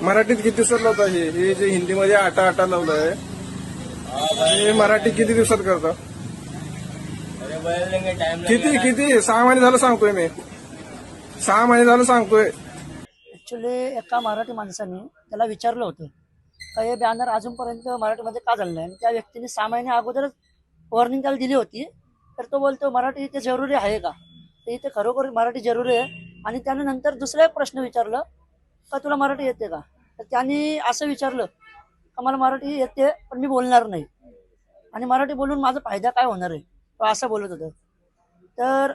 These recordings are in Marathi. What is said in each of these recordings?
मराठीत किती दिवसात लावता हे जे हिंदीमध्ये आटा आटा लावलंय हे मराठी किती दिवसात करता? किती किती 6 महिने झालं सांगतोय मी, 6 महिने झालं सांगतोय. ऍक्च्युली एका मराठी माणसाने त्याला विचारलं होतं का हे बॅनर अजूनपर्यंत मराठीमध्ये का झालं नाही, आणि त्या व्यक्तीने 6 महिने अगोदरच वॉर्निंग त्याला दिली होती. तर तो बोलतो मराठी इथे जरुरी आहे का, तर इथे खरोखर मराठी जरुरी आहे. आणि त्याने नंतर दुसरा एक प्रश्न विचारलं का तुला मराठी येते का, तर त्यांनी असं विचारलं का मला मराठी येते पण मी बोलणार नाही, आणि मराठी बोलून माझा फायदा काय होणार आहे, तो असं बोलत होतं. तर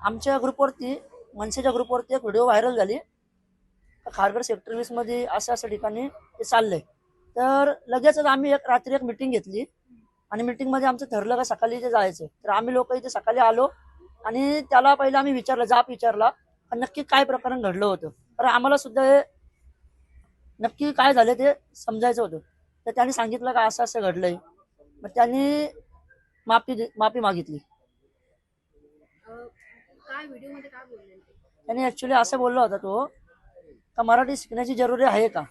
आमच्या ग्रुपवरती, मनसेच्या ग्रुपवरती एक व्हिडिओ व्हायरल झाली. खारघर सेक्टर 20 मध्ये असं ठिकाणी ते चाललंय. तर लगेचच आम्ही रात्री एक मिटिंग घेतली, आणि मिटिंगमध्ये आमचं ठरलं का सकाळी इथे जायचं. तर आम्ही लोक इथे सकाळी आलो, आणि त्याला पहिलं आम्ही विचारला का नक्की काय प्रकरण घडलं होतं, तर आम्हाला सुद्धा हे नक्की काय झालं ते समजायचं होतं. तर त्यांनी सांगितलं का असं असं घडलंय. मग त्यांनी माफी मागितली. काय व्हिडिओ मध्ये काय बोलले ते? त्यांनी ऍक्च्युली असं बोलला होता तो का मराठी शिकण्याची जरुरी आहे का,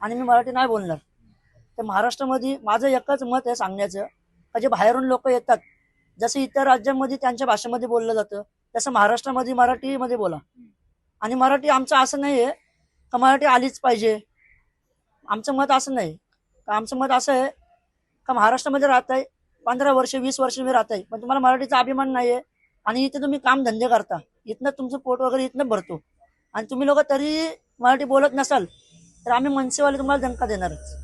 आणि मी मराठी नाही बोलणार. तर महाराष्ट्रामध्ये माझं एकच मत आहे सांगण्याचं का जे बाहेरून लोक येतात, जसं इतर राज्यांमध्ये त्यांच्या भाषेमध्ये बोललं जातं तसं महाराष्ट्रामध्ये मराठीमध्ये बोला. आणि मराठी आमचं असं नाही आहे का मराठी आलीच पाहिजे. आमचं मत असं नाही का, आमचं मत असं आहे का महाराष्ट्रामध्ये राहत आहे 15 वर्ष 20 वर्ष तुम्ही राहताय, पण तुम्हाला मराठीचा अभिमान नाही आहे, आणि इथे तुम्ही काम धंदे करता, इथनं तुमचं पोट वगैरे इथनं भरतो, आणि तुम्ही लोक तरी मराठी बोलत नसाल तर आम्ही मनसेवाले तुम्हाला धमका देणारच.